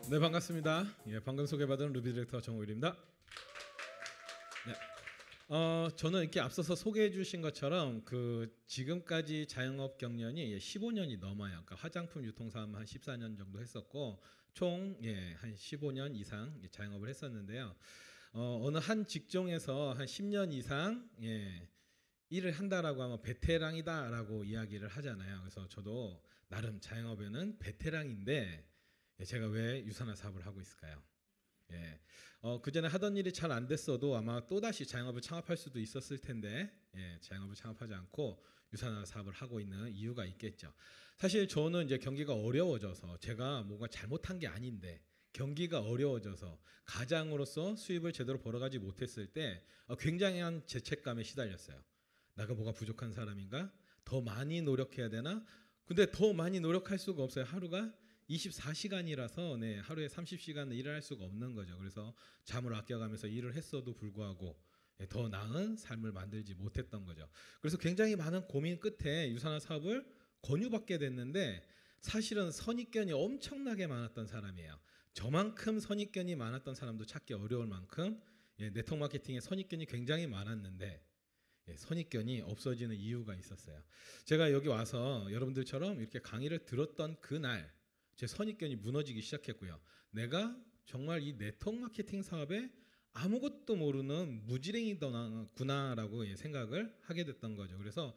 네, 반갑습니다. 방금 소개받은 루비 디렉터 정오일입니다. 네. 저는 이렇게 앞서서 소개해 주신 것처럼 지금까지 자영업 경력이 15년이 넘어요. 그러니까 화장품 유통사업 한 14년 정도 했었고 총 한 15년 이상 자영업을 했었는데요. 어느 한 직종에서 한 10년 이상 일을 한다라고 하면 베테랑이다라고 이야기를 하잖아요. 그래서 저도 나름 자영업에는 베테랑인데 제가 왜 유산화 사업을 하고 있을까요? 그 전에 하던 일이 잘 안 됐어도 아마 또 다시 자영업을 창업할 수도 있었을 텐데 자영업을 창업하지 않고 유산화 사업을 하고 있는 이유가 있겠죠. 사실 저는 이제 경기가 어려워져서 제가 뭔가 잘못한 게 아닌데 경기가 어려워져서 가장으로서 수입을 제대로 벌어가지 못했을 때 굉장한 죄책감에 시달렸어요. 내가 뭐가 부족한 사람인가? 더 많이 노력해야 되나? 근데 더 많이 노력할 수가 없어요. 하루가 24시간이라서 하루에 30시간을 일을 할 수가 없는 거죠. 그래서 잠을 아껴가면서 일을 했어도 불구하고 더 나은 삶을 만들지 못했던 거죠. 그래서 굉장히 많은 고민 끝에 유산화 사업을 권유받게 됐는데 사실은 선입견이 엄청나게 많았던 사람이에요. 저만큼 선입견이 많았던 사람도 찾기 어려울 만큼 네트워크 마케팅에 선입견이 굉장히 많았는데 선입견이 없어지는 이유가 있었어요. 제가 여기 와서 여러분들처럼 이렇게 강의를 들었던 그날 제 선입견이 무너지기 시작했고요. 내가 정말 이 네트워크 마케팅 사업에 아무것도 모르는 무지랭이구나라고 생각을 하게 됐던 거죠. 그래서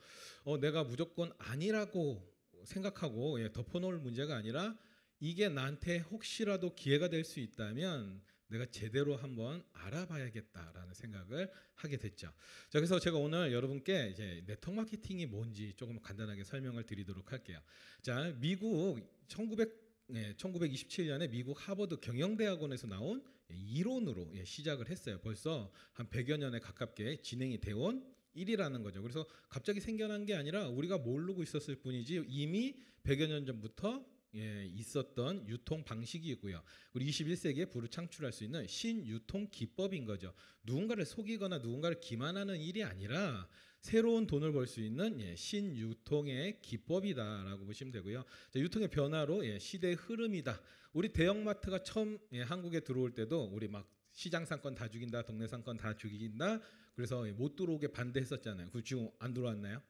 내가 무조건 아니라고 생각하고 덮어놓을 문제가 아니라 이게 나한테 혹시라도 기회가 될 수 있다면 내가 제대로 한번 알아봐야겠다라는 생각을 하게 됐죠. 자, 그래서 제가 오늘 여러분께 이제 네트워크 마케팅이 뭔지 조금 간단하게 설명을 드리도록 할게요. 자, 미국 1927년에 미국 하버드 경영대학원에서 나온 이론으로 시작을 했어요. 벌써 한 100여 년에 가깝게 진행이 되어 온 일이라는 거죠. 그래서 갑자기 생겨난 게 아니라 우리가 모르고 있었을 뿐이지 이미 100여 년 전부터 있었던 유통 방식이고요. 우리 21세기에 부를 창출할 수 있는 신유통 기법인 거죠. 누군가를 속이거나 누군가를 기만하는 일이 아니라 새로운 돈을 벌 수 있는 신유통의 기법이다라고 보시면 되고요. 자, 유통의 변화로 시대의 흐름이다. 우리 대형마트가 처음 한국에 들어올 때도 우리 막 시장 상권 다 죽인다, 동네 상권 다 죽인다. 그래서 못 들어오게 반대했었잖아요. 그 지금 안 들어왔나요?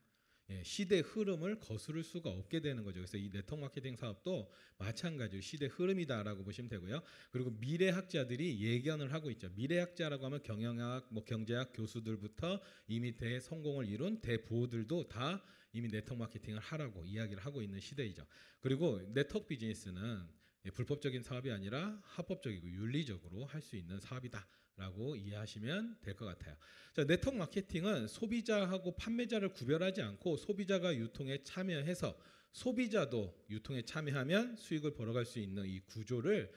시대 흐름을 거스를 수가 없게 되는 거죠. 그래서 이 네트워크 마케팅 사업도 마찬가지로 시대 흐름이다라고 보시면 되고요. 그리고 미래학자들이 예견을 하고 있죠. 미래학자라고 하면 경영학, 경제학 교수들부터 이미 대성공을 이룬 대부호들도 다 이미 네트워크 마케팅을 하라고 이야기를 하고 있는 시대이죠. 그리고 네트워크 비즈니스는 불법적인 사업이 아니라 합법적이고 윤리적으로 할 수 있는 사업이다. 라고 이해하시면 될 것 같아요. 자, 네트워크 마케팅은 소비자하고 판매자를 구별하지 않고 소비자가 유통에 참여해서 소비자도 유통에 참여하면 수익을 벌어갈 수 있는 이 구조를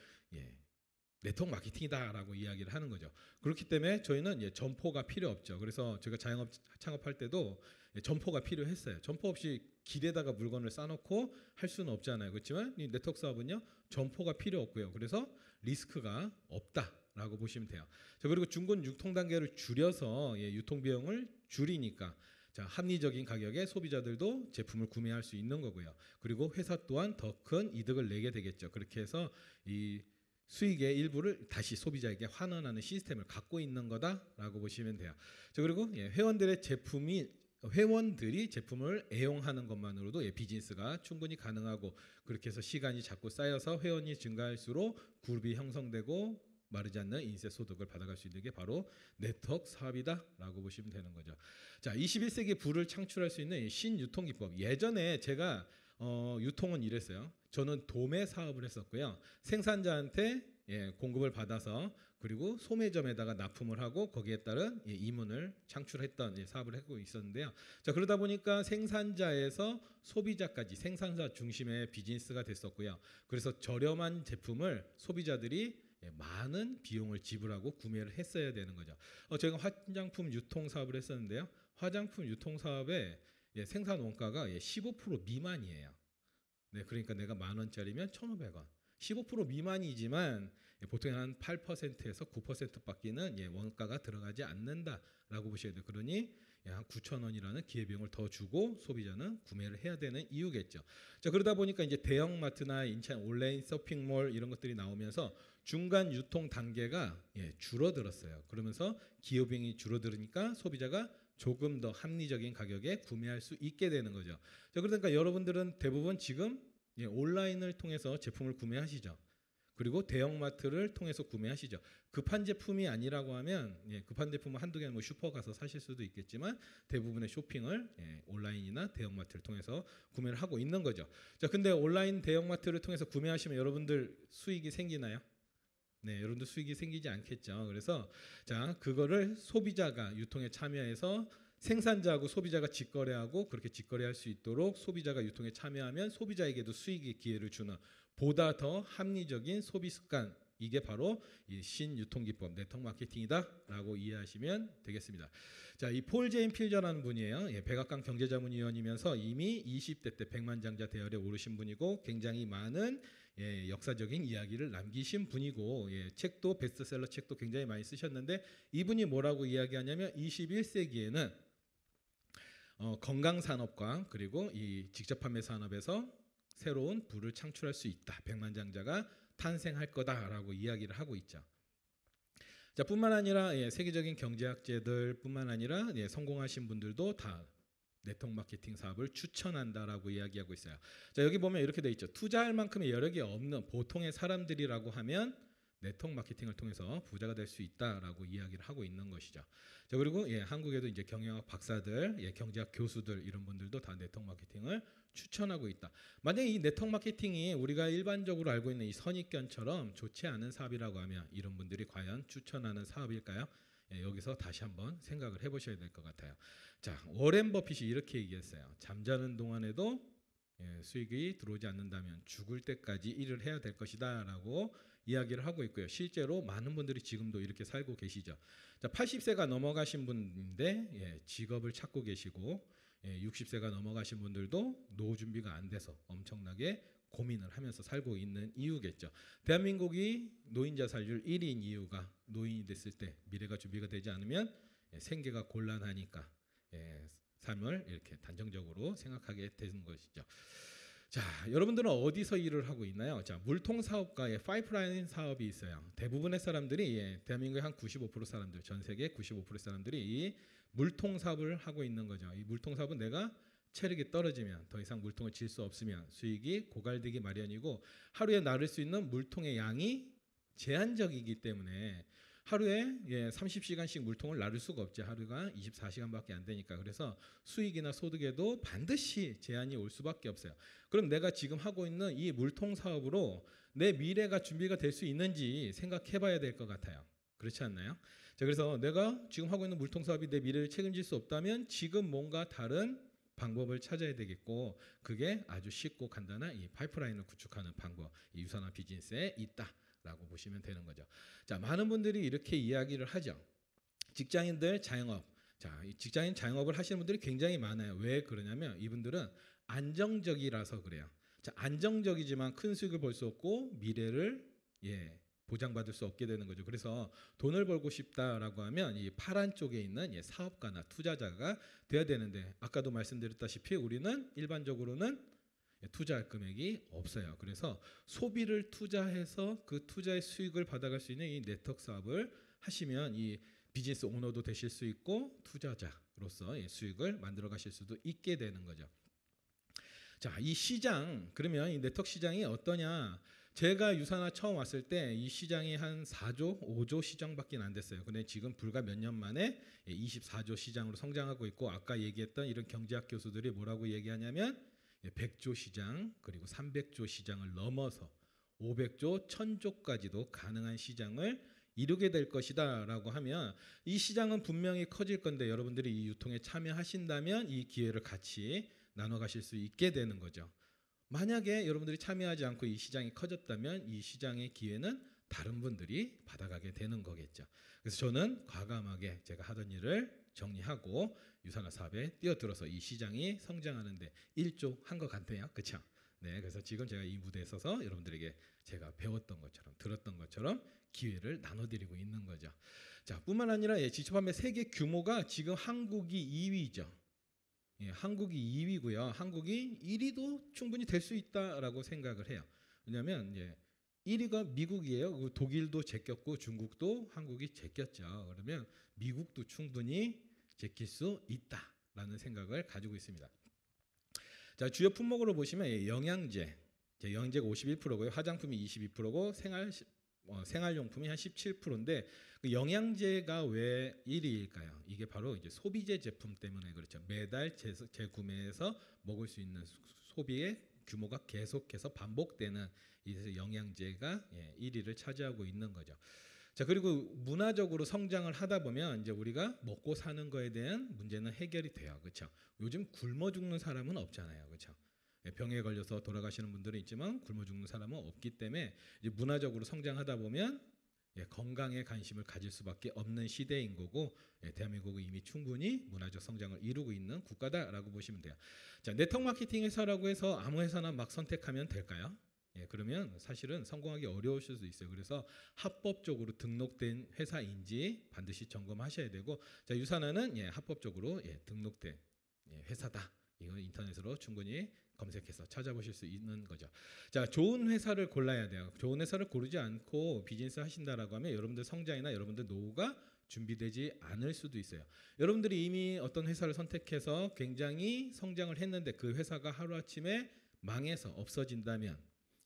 네트워크 마케팅이다라고 이야기를 하는 거죠. 그렇기 때문에 저희는 점포가 필요 없죠. 그래서 제가 자영업 창업할 때도 점포가 필요했어요. 점포 없이 길에다가 물건을 싸놓고 할 수는 없잖아요. 그렇지만 이 네트워크 사업은요, 점포가 필요 없고요. 그래서 리스크가 없다라고 보시면 돼요. 자, 그리고 중고 유통 단계를 줄여서 유통 비용을 줄이니까 자, 합리적인 가격에 소비자들도 제품을 구매할 수 있는 거고요. 그리고 회사 또한 더 큰 이득을 내게 되겠죠. 그렇게 해서 이 수익의 일부를 다시 소비자에게 환원하는 시스템을 갖고 있는 거다라고 보시면 돼요. 자, 그리고 회원들이 제품을 애용하는 것만으로도 비즈니스가 충분히 가능하고 그렇게 해서 시간이 자꾸 쌓여서 회원이 증가할수록 그룹이 형성되고 마르지 않는 인쇄 소득을 받아갈 수 있는 게 바로 네트워크 사업이다라고 보시면 되는 거죠. 자, 21세기 부를 창출할 수 있는 신유통 기법. 예전에 제가 유통은 이랬어요. 저는 도매 사업을 했었고요. 생산자한테 공급을 받아서 그리고 소매점에다가 납품을 하고 거기에 따른 이문을 창출했던 사업을 하고 있었는데요. 자, 그러다 보니까 생산자에서 소비자까지 생산자 중심의 비즈니스가 됐었고요. 그래서 저렴한 제품을 소비자들이 많은 비용을 지불하고 구매를 했어야 되는 거죠. 제가 화장품 유통 사업을 했었는데요. 화장품 유통 사업의 생산 원가가 15% 미만이에요. 네, 그러니까 내가 10,000원짜리면 1,500원. 15% 미만이지만 보통 한 8%에서 9%밖에는 원가가 들어가지 않는다라고 보셔야 돼요. 그러니 한 9,000원이라는 기회비용을 더 주고 소비자는 구매를 해야 되는 이유겠죠. 자, 그러다 보니까 이제 대형마트나 인천 온라인 쇼핑몰 이런 것들이 나오면서 중간 유통 단계가 줄어들었어요. 그러면서 기회비용이 줄어들으니까 소비자가 조금 더 합리적인 가격에 구매할 수 있게 되는 거죠. 자, 그러니까 여러분들은 대부분 지금 온라인을 통해서 제품을 구매하시죠. 그리고 대형마트를 통해서 구매하시죠. 급한 제품이 아니라고 하면 급한 제품은 한두 개는 뭐 슈퍼 가서 사실 수도 있겠지만 대부분의 쇼핑을 온라인이나 대형마트를 통해서 구매를 하고 있는 거죠. 자, 근데 온라인 대형마트를 통해서 구매하시면 여러분들 수익이 생기나요? 네, 여러분들 수익이 생기지 않겠죠. 그래서 자, 그거를 소비자가 유통에 참여해서 생산자하고 소비자가 직거래하고 그렇게 직거래할 수 있도록 소비자가 유통에 참여하면 소비자에게도 수익의 기회를 주는 보다 더 합리적인 소비 습관, 이게 바로 이 신유통기법 네트워크 마케팅이다라고 이해하시면 되겠습니다. 자, 이 폴 제인 필저라는 분이에요. 백악관 경제자문위원이면서 이미 20대 때 백만장자 대열에 오르신 분이고 굉장히 많은 역사적인 이야기를 남기신 분이고 책도 베스트셀러 책도 굉장히 많이 쓰셨는데 이분이 뭐라고 이야기하냐면 21세기에는 건강산업과 그리고 이 직접 판매 산업에서 새로운 부를 창출할 수 있다. 백만장자가 탄생할 거다라고 이야기를 하고 있죠. 자, 뿐만 아니라 세계적인 경제학자들 뿐만 아니라 성공하신 분들도 다 네트워크 마케팅 사업을 추천한다라고 이야기하고 있어요. 자, 여기 보면 이렇게 돼 있죠. 투자할 만큼의 여력이 없는 보통의 사람들이라고 하면 네트워크 마케팅을 통해서 부자가 될 수 있다라고 이야기를 하고 있는 것이죠. 자, 그리고 한국에도 이제 경영학 박사들, 경제학 교수들 이런 분들도 다 네트워크 마케팅을 추천하고 있다. 만약에 이 네트워크 마케팅이 우리가 일반적으로 알고 있는 이 선입견처럼 좋지 않은 사업이라고 하면 이런 분들이 과연 추천하는 사업일까요? 여기서 다시 한번 생각을 해보셔야 될 것 같아요. 자, 워렌 버핏이 이렇게 얘기했어요. 잠자는 동안에도 수익이 들어오지 않는다면 죽을 때까지 일을 해야 될 것이다 라고 이야기를 하고 있고요. 실제로 많은 분들이 지금도 이렇게 살고 계시죠. 자, 80세가 넘어가신 분인데 직업을 찾고 계시고 60세가 넘어가신 분들도 노후 준비가 안 돼서 엄청나게 고민을 하면서 살고 있는 이유겠죠. 대한민국이 노인 자살률 1위인 이유가 노인이 됐을 때 미래가 준비가 되지 않으면 생계가 곤란하니까 삶을 이렇게 단정적으로 생각하게 되는 것이죠. 자, 여러분들은 어디서 일을 하고 있나요? 자, 물통 사업가의 파이프라인 사업이 있어요. 대부분의 사람들이 대한민국의 한 95% 사람들, 전 세계 95% 사람들이 이 물통 사업을 하고 있는 거죠. 이 물통 사업은 내가 체력이 떨어지면 더 이상 물통을 질 수 없으면 수익이 고갈되기 마련이고 하루에 나를 수 있는 물통의 양이 제한적이기 때문에 하루에 30시간씩 물통을 나를 수가 없죠. 하루가 24시간밖에 안 되니까. 그래서 수익이나 소득에도 반드시 제한이 올 수밖에 없어요. 그럼 내가 지금 하고 있는 이 물통 사업으로 내 미래가 준비가 될 수 있는지 생각해 봐야 될 것 같아요. 그렇지 않나요? 자, 그래서 내가 지금 하고 있는 물통 사업이 내 미래를 책임질 수 없다면 지금 뭔가 다른 방법을 찾아야 되겠고 그게 아주 쉽고 간단한 이 파이프라인을 구축하는 방법, 이 유산화 비즈니스에 있다라고 보시면 되는 거죠. 자, 많은 분들이 이렇게 이야기를 하죠. 직장인들 자영업. 자, 이 직장인 자영업을 하시는 분들이 굉장히 많아요. 왜 그러냐면 이분들은 안정적이라서 그래요. 자, 안정적이지만 큰 수익을 벌 수 없고 미래를 보장받을 수 없게 되는 거죠. 그래서 돈을 벌고 싶다라고 하면 이 파란 쪽에 있는 사업가나 투자자가 돼야 되는데 아까도 말씀드렸다시피 우리는 일반적으로는 투자할 금액이 없어요. 그래서 소비를 투자해서 그 투자의 수익을 받아갈 수 있는 이 네트워크 사업을 하시면 이 비즈니스 오너도 되실 수 있고 투자자로서 수익을 만들어 가실 수도 있게 되는 거죠. 자, 이 시장, 그러면 이 네트워크 시장이 어떠냐? 제가 유산화 처음 왔을 때 이 시장이 한 4조, 5조 시장밖에 안 됐어요. 근데 지금 불과 몇 년 만에 24조 시장으로 성장하고 있고 아까 얘기했던 이런 경제학 교수들이 뭐라고 얘기하냐면 100조 시장 그리고 300조 시장을 넘어서 500조, 1000조까지도 가능한 시장을 이루게 될 것이다 라고 하면 이 시장은 분명히 커질 건데 여러분들이 이 유통에 참여하신다면 이 기회를 같이 나눠 가실 수 있게 되는 거죠. 만약에 여러분들이 참여하지 않고 이 시장이 커졌다면 이 시장의 기회는 다른 분들이 받아가게 되는 거겠죠. 그래서 저는 과감하게 제가 하던 일을 정리하고 유산화 사업에 뛰어들어서 이 시장이 성장하는데 일조한 것 같네요. 그렇죠? 네, 그래서 지금 제가 이 무대에 서서 여러분들에게 제가 배웠던 것처럼 들었던 것처럼 기회를 나눠드리고 있는 거죠. 자, 뿐만 아니라 지초 판매 세계 규모가 지금 한국이 2위죠. 한국이 2위고요. 한국이 1위도 충분히 될 수 있다라고 생각을 해요. 왜냐하면 1위가 미국이에요. 독일도 제꼈고 중국도 한국이 제꼈죠. 그러면 미국도 충분히 제낄 수 있다라는 생각을 가지고 있습니다. 자, 주요 품목으로 보시면 영양제, 영양제가 51%고요. 화장품이 22%고 생활용품이 한 17%인데 그 영양제가 왜 1위일까요? 이게 바로 이제 소비재 제품 때문에 그렇죠. 매달 재구매해서 먹을 수 있는 소비의 규모가 계속해서 반복되는 이 영양제가 1위를 차지하고 있는 거죠. 자, 그리고 문화적으로 성장을 하다 보면 이제 우리가 먹고 사는 거에 대한 문제는 해결이 돼요. 그렇죠? 요즘 굶어 죽는 사람은 없잖아요. 그렇죠? 병에 걸려서 돌아가시는 분들은 있지만 굶어 죽는 사람은 없기 때문에 이제 문화적으로 성장하다 보면 건강에 관심을 가질 수밖에 없는 시대인 거고 대한민국은 이미 충분히 문화적 성장을 이루고 있는 국가다라고 보시면 돼요. 자, 네트워크 마케팅 회사라고 해서 아무 회사나 막 선택하면 될까요? 그러면 사실은 성공하기 어려우실 수 있어요. 그래서 합법적으로 등록된 회사인지 반드시 점검하셔야 되고, 자, 유산하는 합법적으로 등록된 회사다. 이거 인터넷으로 충분히 검색해서 찾아보실 수 있는 거죠. 자, 좋은 회사를 골라야 돼요. 좋은 회사를 고르지 않고 비즈니스 하신다라고 하면 여러분들 성장이나 여러분들 노후가 준비되지 않을 수도 있어요. 여러분들이 이미 어떤 회사를 선택해서 굉장히 성장을 했는데 그 회사가 하루아침에 망해서 없어진다면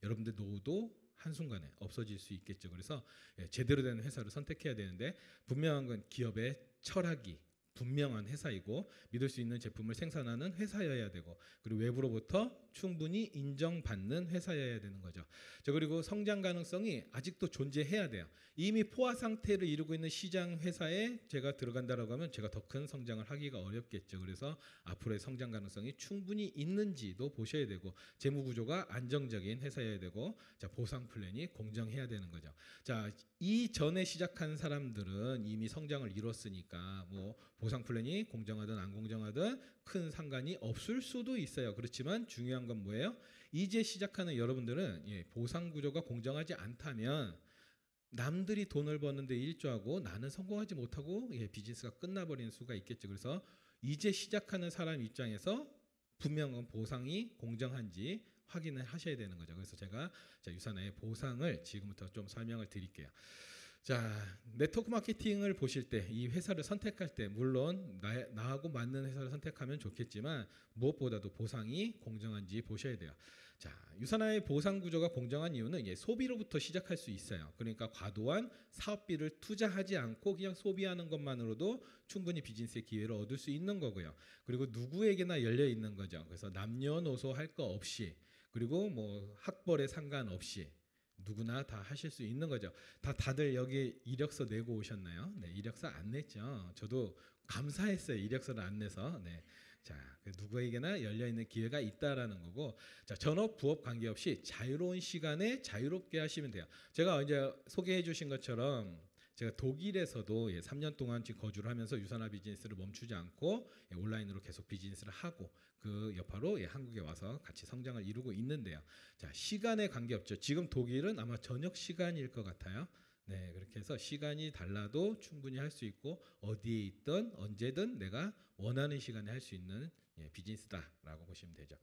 여러분들 노후도 한순간에 없어질 수 있겠죠. 그래서 제대로 된 회사를 선택해야 되는데 분명한 건 기업의 철학이 분명한 회사이고 믿을 수 있는 제품을 생산하는 회사여야 되고 그리고 외부로부터 충분히 인정받는 회사여야 되는 거죠. 자, 그리고 성장 가능성이 아직도 존재해야 돼요. 이미 포화 상태를 이루고 있는 시장 회사에 제가 들어간다라고 하면 제가 더 큰 성장을 하기가 어렵겠죠. 그래서 앞으로의 성장 가능성이 충분히 있는지도 보셔야 되고 재무 구조가 안정적인 회사여야 되고 자, 보상 플랜이 공정해야 되는 거죠. 자, 이전에 시작한 사람들은 이미 성장을 이뤘으니까 뭐 보상 플랜이 공정하든 안 공정하든 큰 상관이 없을 수도 있어요. 그렇지만 중요한 건 뭐예요? 이제 시작하는 여러분들은 보상 구조가 공정하지 않다면 남들이 돈을 버는데 일조하고 나는 성공하지 못하고 비즈니스가 끝나버리는 수가 있겠죠. 그래서 이제 시작하는 사람 입장에서 분명한 보상이 공정한지 확인을 하셔야 되는 거죠. 그래서 제가 유산의 보상을 지금부터 좀 설명을 드릴게요. 자, 네트워크 마케팅을 보실 때 이 회사를 선택할 때 물론 나하고 맞는 회사를 선택하면 좋겠지만 무엇보다도 보상이 공정한지 보셔야 돼요. 자, 유산화의 보상 구조가 공정한 이유는 소비로부터 시작할 수 있어요. 그러니까 과도한 사업비를 투자하지 않고 그냥 소비하는 것만으로도 충분히 비즈니스의 기회를 얻을 수 있는 거고요. 그리고 누구에게나 열려 있는 거죠. 그래서 남녀노소 할 거 없이 그리고 뭐 학벌에 상관없이 누구나 다 하실 수 있는 거죠. 다들 여기 이력서 내고 오셨나요? 네, 이력서 안 냈죠. 저도 감사했어요. 이력서를 안 내서. 네. 자, 누구에게나 열려 있는 기회가 있다라는 거고, 자, 전업 부업 관계없이 자유로운 시간에 자유롭게 하시면 돼요. 제가 이제 소개해주신 것처럼 제가 독일에서도 3년 동안 지금 거주를 하면서 유산화 비즈니스를 멈추지 않고 온라인으로 계속 비즈니스를 하고 그 여파로 한국에 와서 같이 성장을 이루고 있는데요. 자, 시간에 관계없죠. 지금 독일은 아마 저녁 시간일 것 같아요. 네, 그렇게 해서 시간이 달라도 충분히 할 수 있고 어디에 있든 언제든 내가 원하는 시간에 할 수 있는 비즈니스다라고 보시면 되죠.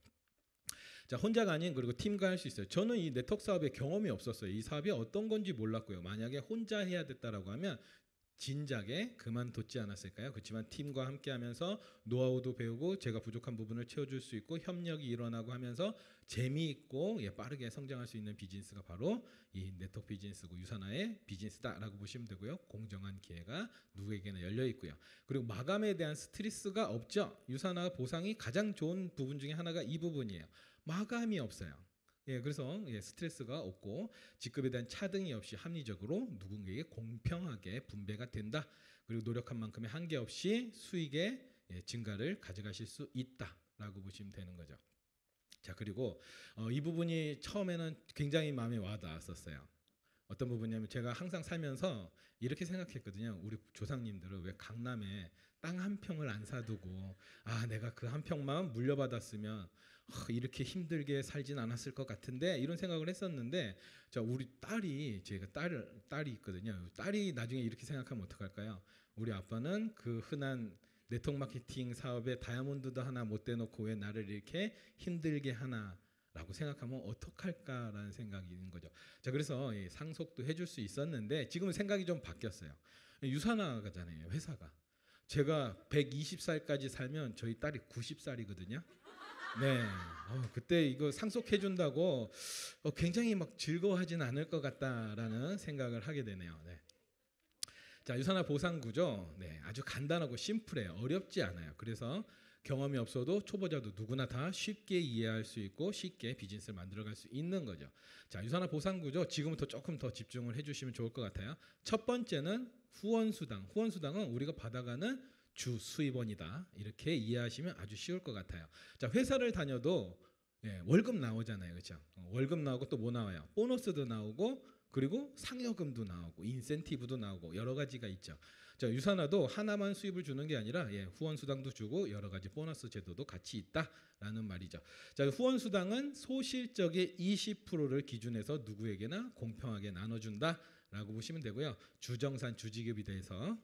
자, 혼자가 아닌 그리고 팀과 할 수 있어요. 저는 이 네트워크 사업에 경험이 없었어요. 이 사업이 어떤 건지 몰랐고요. 만약에 혼자 해야 됐다라고 하면 진작에 그만뒀지 않았을까요? 그렇지만 팀과 함께하면서 노하우도 배우고 제가 부족한 부분을 채워줄 수 있고 협력이 일어나고 하면서 재미있고 빠르게 성장할 수 있는 비즈니스가 바로 이 네트워크 비즈니스고 유산화의 비즈니스다라고 보시면 되고요. 공정한 기회가 누구에게나 열려 있고요. 그리고 마감에 대한 스트레스가 없죠. 유산화 보상이 가장 좋은 부분 중에 하나가 이 부분이에요. 마감이 없어요. 그래서 스트레스가 없고 직급에 대한 차등이 없이 합리적으로 누군가에게 공평하게 분배가 된다. 그리고 노력한 만큼의 한계 없이 수익의 증가를 가져가실 수 있다라고 보시면 되는 거죠. 자, 그리고 이 부분이 처음에는 굉장히 마음에 와닿았었어요. 어떤 부분이냐면 제가 항상 살면서 이렇게 생각했거든요. 우리 조상님들은 왜 강남에 땅 한 평을 안 사두고 내가 그 한 평만 물려받았으면 이렇게 힘들게 살진 않았을 것 같은데 이런 생각을 했었는데 자 우리 제가 딸이 있거든요. 딸이 나중에 이렇게 생각하면 어떡할까요? 우리 아빠는 그 흔한 네트워크 마케팅 사업에 다이아몬드도 하나 못 대놓고 왜 나를 이렇게 힘들게 하나라고 생각하면 어떡할까라는 생각이 있는 거죠. 자 그래서 상속도 해줄 수 있었는데 지금은 생각이 좀 바뀌었어요. 유산화가잖아요 회사가. 제가 120살까지 살면 저희 딸이 90살이거든요. 네. 그때 이거 상속해 준다고 굉장히 막 즐거워하진 않을 것 같다라는 생각을 하게 되네요. 네. 자, 유산화 보상 구조. 네. 아주 간단하고 심플해요. 어렵지 않아요. 그래서 경험이 없어도 초보자도 누구나 다 쉽게 이해할 수 있고 쉽게 비즈니스를 만들어갈 수 있는 거죠. 자, 유산화 보상 구조 지금부터 조금 더 집중을 해주시면 좋을 것 같아요. 첫 번째는 후원수당. 후원수당은 우리가 받아가는 주 수입원이다. 이렇게 이해하시면 아주 쉬울 것 같아요. 자, 회사를 다녀도 월급 나오잖아요. 그렇죠? 월급 나오고 또 뭐 나와요? 보너스도 나오고 그리고 상여금도 나오고 인센티브도 나오고 여러 가지가 있죠. 자, 유산화도 하나만 수입을 주는 게 아니라 후원수당도 주고 여러 가지 보너스 제도도 같이 있다라는 말이죠. 자, 후원수당은 소실적의 20%를 기준해서 누구에게나 공평하게 나눠준다라고 보시면 되고요. 주정산 주지급이 돼서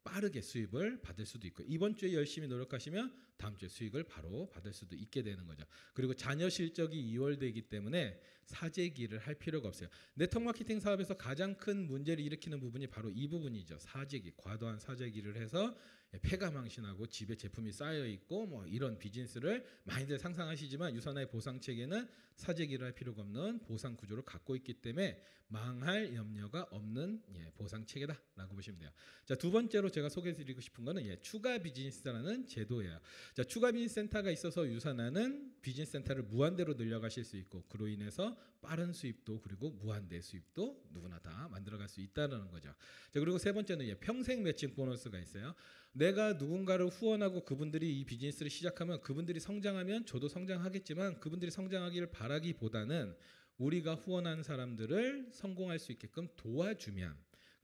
빠르게 수입을 받을 수도 있고 이번 주에 열심히 노력하시면 다음 주에 수익을 바로 받을 수도 있게 되는 거죠. 그리고 자녀 실적이 이월되기 때문에 사재기를 할 필요가 없어요. 네트워크 마케팅 사업에서 가장 큰 문제를 일으키는 부분이 바로 이 부분이죠. 사재기, 과도한 사재기를 해서 폐가망신하고 집에 제품이 쌓여 있고 뭐 이런 비즈니스를 많이들 상상하시지만 유산화의 보상 체계는 사재기를 할 필요가 없는 보상 구조를 갖고 있기 때문에 망할 염려가 없는 보상 체계다라고 보시면 돼요. 자, 두 번째로 제가 소개해드리고 싶은 거는 추가 비즈니스라는 제도예요. 자, 추가 비즈니스 센터가 있어서 유산화는 비즈니스 센터를 무한대로 늘려가실 수 있고 그로 인해서 빠른 수입도 그리고 무한대 수입도 누구나 다 만들어갈 수 있다는 거죠. 자, 그리고 세 번째는 평생 매칭 보너스가 있어요. 내가 누군가를 후원하고 그분들이 이 비즈니스를 시작하면 그분들이 성장하면 저도 성장하겠지만 그분들이 성장하기를 바라기보다는 우리가 후원한 사람들을 성공할 수 있게끔 도와주면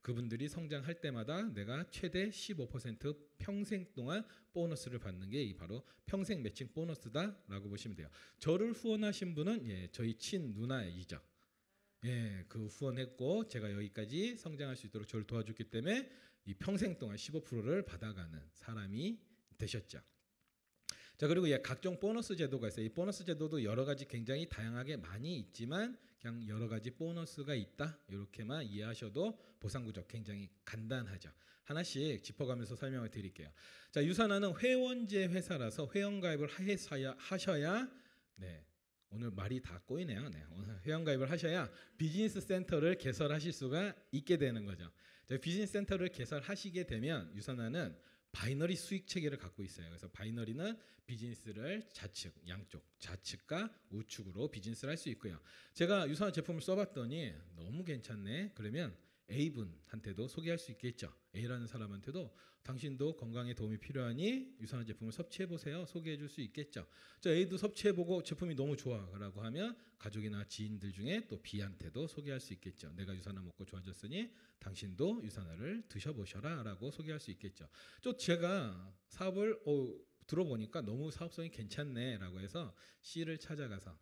그분들이 성장할 때마다 내가 최대 15% 평생 동안 보너스를 받는 게 바로 평생 매칭 보너스다라고 보시면 돼요. 저를 후원하신 분은 저희 친 누나이죠. 그 후원했고 제가 여기까지 성장할 수 있도록 저를 도와줬기 때문에 이 평생 동안 15%를 받아가는 사람이 되셨죠. 자, 그리고 각종 보너스 제도가 있어요. 이 보너스 제도도 여러 가지 굉장히 다양하게 많이 있지만 그냥 여러 가지 보너스가 있다 이렇게만 이해하셔도 보상 구조 굉장히 간단하죠. 하나씩 짚어가면서 설명을 드릴게요. 자, 유산화는 회원제 회사라서 회원가입을 하셔야 오늘 말이 다 꼬이네요. 오늘 회원가입을 하셔야 비즈니스 센터를 개설하실 수가 있게 되는 거죠. 자, 비즈니스 센터를 개설하시게 되면 유산화는 바이너리 수익 체계를 갖고 있어요. 그래서 바이너리는 비즈니스를 양쪽 좌측과 우측으로 비즈니스를 할 수 있고요. 제가 유산화 제품을 써봤더니 너무 괜찮네. 그러면 A분한테도 소개할 수 있겠죠. A라는 사람한테도 당신도 건강에 도움이 필요하니 유산화 제품을 섭취해보세요. 소개해줄 수 있겠죠. 저 A도 섭취해보고 제품이 너무 좋아라고 하면 가족이나 지인들 중에 또 B한테도 소개할 수 있겠죠. 내가 유산화 먹고 좋아졌으니 당신도 유산화를 드셔보셔라 라고 소개할 수 있겠죠. 또 제가 사업을 들어보니까 너무 사업성이 괜찮네 라고 해서 C를 찾아가서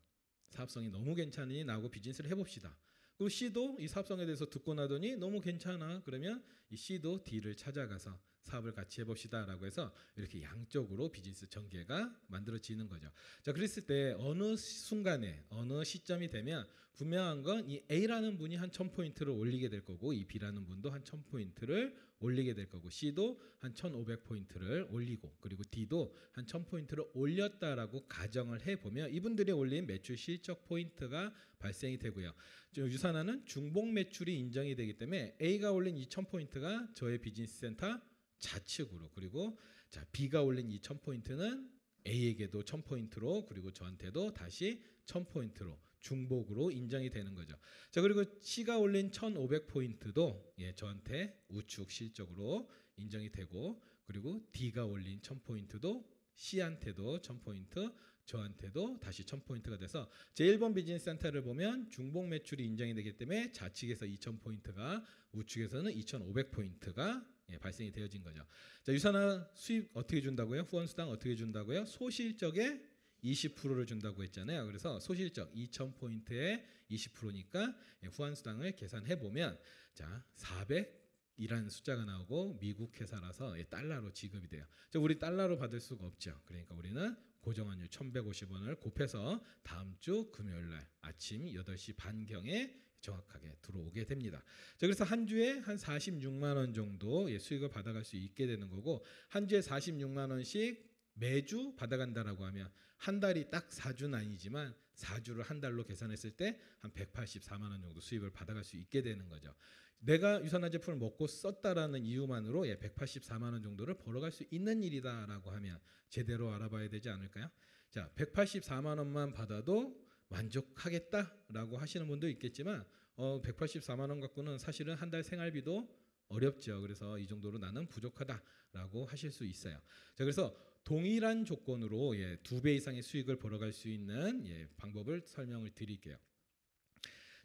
사업성이 너무 괜찮으니 나하고 비즈니스를 해봅시다. 그리고 C도 이 사업성에 대해서 듣고 나더니 너무 괜찮아. 그러면 이 C도 D를 찾아가서 사업을 같이 해봅시다 라고 해서 이렇게 양쪽으로 비즈니스 전개가 만들어지는 거죠. 자, 그랬을 때 어느 순간에 어느 시점이 되면 분명한 건 이 A라는 분이 한 1000포인트를 올리게 될 거고 이 B라는 분도 한 1000포인트를 올리게 될 거고 C도 한 1500포인트를 올리고 그리고 D도 한 1000포인트를 올렸다라고 가정을 해보면 이분들이 올린 매출 실적 포인트가 발생이 되고요. 유산화는 중복 매출이 인정이 되기 때문에 A가 올린 2000포인트가 저의 비즈니스 센터 좌측으로 그리고 자, B가 올린 2000포인트는 A에게도 1000포인트로 그리고 저한테도 다시 1000포인트로 중복으로 인정이 되는 거죠. 자, 그리고 C가 올린 1500포인트도 저한테 우측 실적으로 인정이 되고 그리고 D가 올린 1000포인트도 C한테도 1000포인트 저한테도 다시 1000포인트가 돼서 제1번 비즈니스 센터를 보면 중복 매출이 인정이 되기 때문에 좌측에서 2000포인트가 우측에서는 2500포인트가 발생이 되어진 거죠. 자, 유산화 수입 어떻게 준다고요? 후원수당 어떻게 준다고요? 소실적의 20%를 준다고 했잖아요. 그래서 소실적 2,000포인트에 20%니까 후환수당을 계산해 보면 자 400이라는 숫자가 나오고 미국 회사라서 달러로 지급이 돼요. 우리 달러로 받을 수가 없죠. 그러니까 우리는 고정환율 1,150원을 곱해서 다음 주 금요일 날 아침 8시 반경에 정확하게 들어오게 됩니다. 그래서 한 주에 한 46만 원 정도 수익을 받아갈 수 있게 되는 거고, 한 주에 46만 원씩 매주 받아간다라고 하면 한 달이 딱 4주는 아니지만 4주를 한 달로 계산했을 때 한 184만 원 정도 수익을 받아갈 수 있게 되는 거죠. 내가 유산화 제품을 먹고 썼다라는 이유만으로 184만 원 정도를 벌어갈 수 있는 일이다라고 하면 제대로 알아봐야 되지 않을까요? 자, 184만 원만 받아도 만족하겠다라고 하시는 분도 있겠지만 184만 원 갖고는 사실은 한 달 생활비도 어렵죠. 그래서 이 정도로 나는 부족하다라고 하실 수 있어요. 자, 그래서 동일한 조건으로 2배 이상의 수익을 벌어갈 수 있는 방법을 설명을 드릴게요.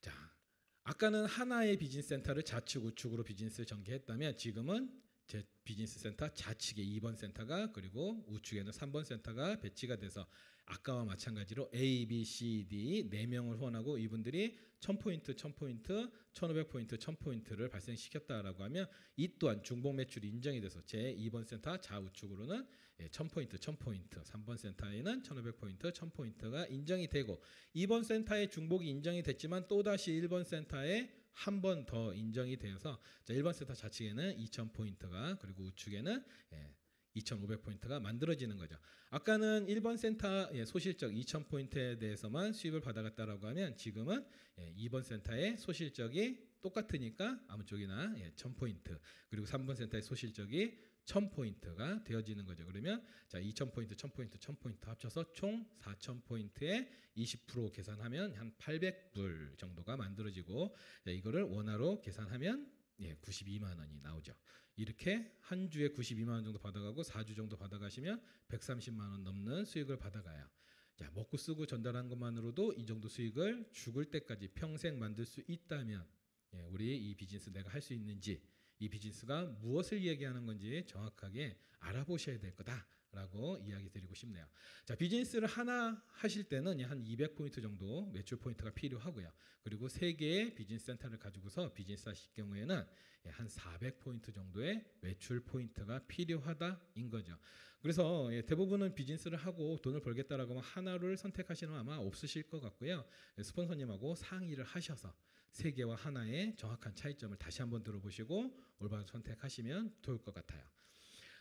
자, 아까는 하나의 비즈니스 센터를 좌측 우측으로 비즈니스를 전개했다면 지금은 제 비즈니스 센터 좌측에 2번 센터가 그리고 우측에는 3번 센터가 배치가 돼서 아까와 마찬가지로 A, B, C, D 4명을 후원하고 이분들이 1000포인트, 1000포인트, 1500포인트, 1000포인트를 발생시켰다라고 하면 이 또한 중복 매출이 인정이 돼서 제 2번 센터 좌우측으로는 1000포인트, 1000포인트, 3번 센터에는 1500포인트, 1000포인트가 인정이 되고 2번 센터의 중복이 인정이 됐지만 또다시 1번 센터에 한 번 더 인정이 되어서 1번 센터 좌측에는 2000포인트가 그리고 우측에는 2500포인트가 만들어지는 거죠. 아까는 1번 센터 소실적 2000포인트에 대해서만 수익을 받아갔다라고 하면 지금은 2번 센터의 소실적이 똑같으니까 아무 쪽이나 1000포인트 그리고 3번 센터의 소실적이 1000포인트가 되어지는 거죠. 그러면 자 2000포인트, 1000포인트, 1000포인트 합쳐서 총 4000포인트에 20% 계산하면 한 800불 정도가 만들어지고 이거를 원화로 계산하면 92만 원이 나오죠. 이렇게 한 주에 92만 원 정도 받아가고 4주 정도 받아가시면 130만 원 넘는 수익을 받아가요. 자, 먹고 쓰고 전달한 것만으로도 이 정도 수익을 죽을 때까지 평생 만들 수 있다면 우리 이 비즈니스 내가 할 수 있는지 이 비즈니스가 무엇을 얘기하는 건지 정확하게 알아보셔야 될 거다라고 이야기 드리고 싶네요. 자, 비즈니스를 하나 하실 때는 한 200포인트 정도 매출 포인트가 필요하고요. 그리고 3개의 비즈니스 센터를 가지고서 비즈니스 하실 경우에는 한 400포인트 정도의 매출 포인트가 필요하다인 거죠. 그래서 대부분은 비즈니스를 하고 돈을 벌겠다라고 하면 하나를 선택하시는 분 아마 없으실 것 같고요. 스폰서님하고 상의를 하셔서 3개와 하나의 정확한 차이점을 다시 한번 들어보시고 올바른 선택하시면 좋을 것 같아요.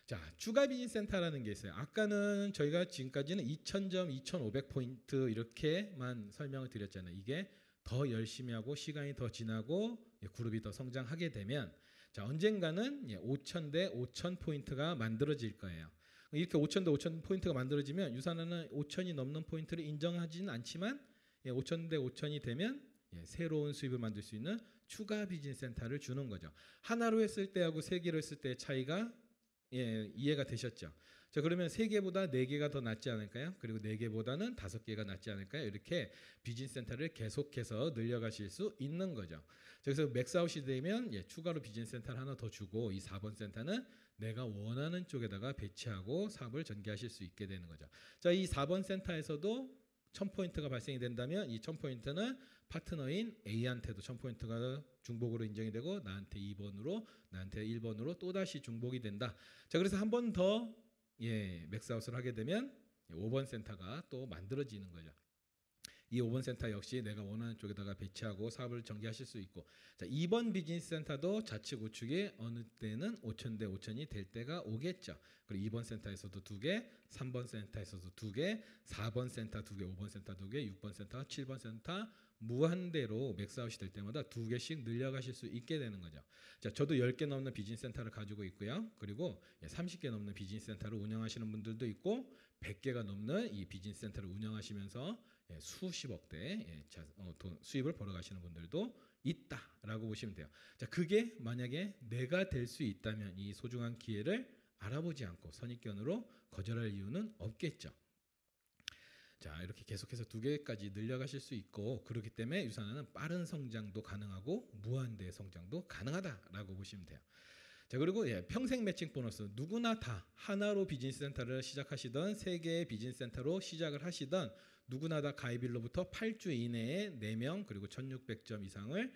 자, 추가 비즈니스 센터라는 게 있어요. 아까는 저희가 지금까지는 2000점, 2500포인트 이렇게만 설명을 드렸잖아요. 이게 더 열심히 하고 시간이 더 지나고 그룹이 더 성장하게 되면 자, 언젠가는 5000대 5000포인트가 만들어질 거예요. 이렇게 5000대 5000포인트가 만들어지면 유산화는 5000이 넘는 포인트를 인정하지는 않지만 5000대 5000이 되면 새로운 수입을 만들 수 있는 추가 비즈니스 센터를 주는 거죠. 하나로 했을 때하고 3개로 했을 때의 차이가 이해가 되셨죠? 자, 그러면 3개보다 4개가 더 낫지 않을까요? 그리고 4개보다는 5개가 낫지 않을까요? 이렇게 비즈니스 센터를 계속해서 늘려가실 수 있는 거죠. 그래서 맥스아웃이 되면 추가로 비즈니스 센터를 하나 더 주고 이 4번 센터는 내가 원하는 쪽에다가 배치하고 사업을 전개하실 수 있게 되는 거죠. 자, 이 4번 센터에서도 1000포인트가 발생이 된다면 이 1000포인트는 파트너인 A한테도 1000포인트가 중복으로 인정이 되고 나한테 2번으로 나한테 1번으로 또다시 중복이 된다. 자, 그래서 한 번 더 맥스아웃을 하게 되면 5번 센터가 또 만들어지는 거죠. 이 5번 센터 역시 내가 원하는 쪽에다가 배치하고 사업을 전개하실 수 있고 자, 2번 비즈니스 센터도 좌측 우측에 어느 때는 5000대 5000이 될 때가 오겠죠. 그리고 2번 센터에서도 2개, 3번 센터에서도 2개, 4번 센터 2개, 5번 센터 2개, 6번 센터, 7번 센터 무한대로 맥스아웃이 될 때마다 2개씩 늘려가실 수 있게 되는 거죠. 자, 저도 10개 넘는 비즈니스 센터를 가지고 있고요. 그리고 30개 넘는 비즈니스 센터를 운영하시는 분들도 있고 100개가 넘는 이 비즈니스 센터를 운영하시면서 수십억대 수입을 벌어가시는 분들도 있다라고 보시면 돼요. 자, 그게 만약에 내가 될 수 있다면 이 소중한 기회를 알아보지 않고 선입견으로 거절할 이유는 없겠죠. 자, 이렇게 계속해서 2개까지 늘려가실 수 있고 그렇기 때문에 유산화는 빠른 성장도 가능하고 무한대 성장도 가능하다라고 보시면 돼요. 자, 그리고 평생 매칭 보너스. 누구나 다 하나로 비즈니스 센터를 시작하시던 세 개의 비즈니스 센터로 시작을 하시던 누구나 다 가입일로부터 8주 이내에 4명 그리고 1600점 이상을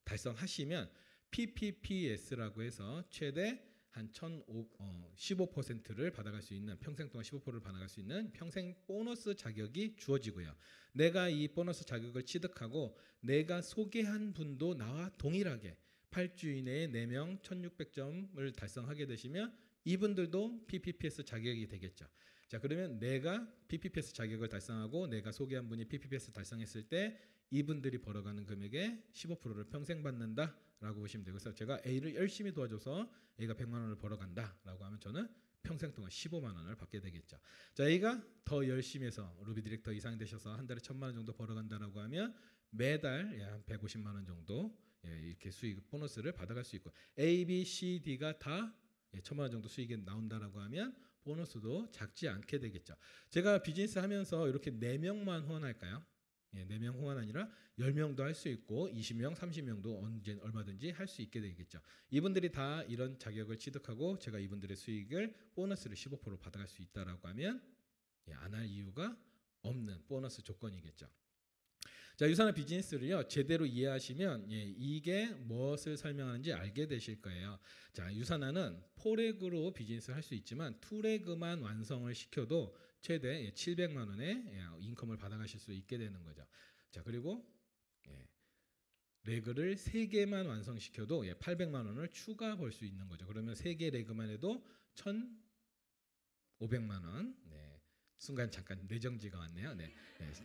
달성하시면 PPPS라고 해서 최대 한 15%를 받아갈 수 있는, 평생 동안 15%를 받아갈 수 있는 평생 보너스 자격이 주어지고요. 내가 이 보너스 자격을 취득하고 내가 소개한 분도 나와 동일하게 8주 이내에 4명 1600점을 달성하게 되시면 이분들도 PPPS 자격이 되겠죠. 자, 그러면 내가 PPPS 자격을 달성하고 내가 소개한 분이 PPPS 달성했을 때 이분들이 벌어가는 금액의 15%를 평생 받는다라고 보시면 되고, 그래서 제가 A를 열심히 도와줘서 A가 100만 원을 벌어간다라고 하면 저는 평생 동안 15만 원을 받게 되겠죠. 자, A가 더 열심히 해서 루비 디렉터 이상 되셔서 한 달에 1000만 원 정도 벌어간다라고 하면 매달 한 150만 원 정도 이렇게 수익 보너스를 받아갈 수 있고, A, B, C, D가 다 1000만 원 정도 수익이 나온다라고 하면 보너스도 작지 않게 되겠죠. 제가 비즈니스 하면서 이렇게 4명만 후원할까요? 4명 후원 아니라 10명도 할 수 있고 20명, 30명도 언제 얼마든지 할 수 있게 되겠죠. 이분들이 다 이런 자격을 취득하고 제가 이분들의 수익을 보너스를 15% 받아갈 수 있다라고 하면 안 할 이유가 없는 보너스 조건이겠죠. 자, 유산화 비즈니스를요 제대로 이해하시면 이게 무엇을 설명하는지 알게 되실 거예요. 자, 유산화는 4렉으로 비즈니스를 할 수 있지만 2렉만 완성을 시켜도 최대 700만 원의 인컴을 받아가실 수 있게 되는 거죠. 자, 그리고 레그를 3개만 완성시켜도 800만 원을 추가 벌 수 있는 거죠. 그러면 3개 레그만 해도 1,500만 원. 순간 잠깐 뇌정지가 왔네요.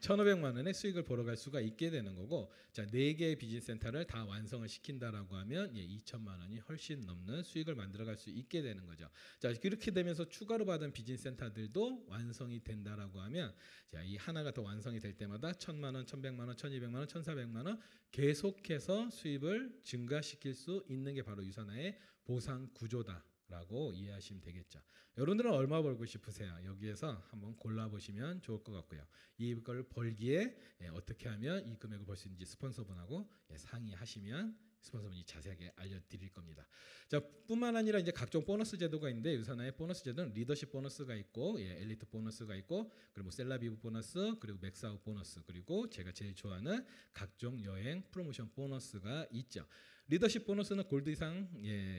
1,500만 원의 수익을 벌어갈 수가 있게 되는 거고, 자, 4개의 비즈니스 센터를 다 완성을 시킨다라고 하면 2천만 원이 훨씬 넘는 수익을 만들어갈 수 있게 되는 거죠. 자, 그렇게 되면서 추가로 받은 비즈니스 센터들도 완성이 된다라고 하면, 자, 이 하나가 더 완성이 될 때마다 1,000만 원, 1,100만 원, 1,200만 원, 1,400만 원 계속해서 수입을 증가시킬 수 있는 게 바로 유산화의 보상 구조다 라고 이해하시면 되겠죠. 여러분들은 얼마 벌고 싶으세요? 여기에서 한번 골라보시면 좋을 것 같고요. 이걸 벌기에 어떻게 하면 이 금액을 벌 수 있는지 스폰서분하고 상의하시면 스폰서분이 자세하게 알려드릴 겁니다. 자, 뿐만 아니라 이제 각종 보너스 제도가 있는데, 유산화의 보너스 제도는 리더십 보너스가 있고 엘리트 보너스가 있고, 그리고 셀라비브 보너스, 그리고 맥스아웃 보너스, 그리고 제가 제일 좋아하는 각종 여행 프로모션 보너스가 있죠. 리더십 보너스는 골드 이상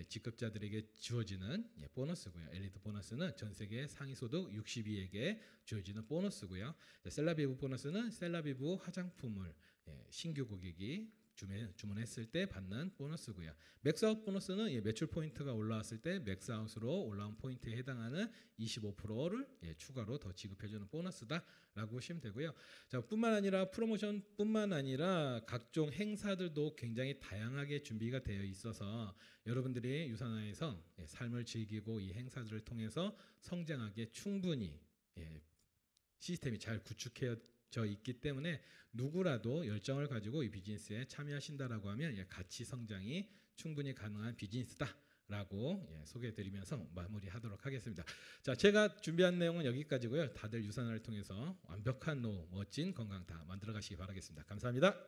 직급자들에게 주어지는 보너스고요. 엘리트 보너스는 전 세계 상위 소득 62에게 주어지는 보너스고요. 셀라비브 보너스는 셀라비브 화장품을 신규 고객이 주문했을 때 받는 보너스고요. 맥스아웃 보너스는 매출 포인트가 올라왔을 때 맥스아웃으로 올라온 포인트에 해당하는 25%를 추가로 더 지급해주는 보너스다라고 보시면 되고요. 자, 뿐만 아니라 프로모션뿐만 아니라 각종 행사들도 굉장히 다양하게 준비가 되어 있어서 여러분들이 유산화에서 삶을 즐기고 이 행사들을 통해서 성장하기에 충분히 시스템이 잘 구축해져 있기 때문에 누구라도 열정을 가지고 이 비즈니스에 참여하신다라고 하면 가치 성장이 충분히 가능한 비즈니스다라고 소개해드리면서 마무리하도록 하겠습니다. 자, 제가 준비한 내용은 여기까지고요. 다들 유산화를 통해서 완벽한 노후, 멋진 건강 다 만들어가시기 바라겠습니다. 감사합니다.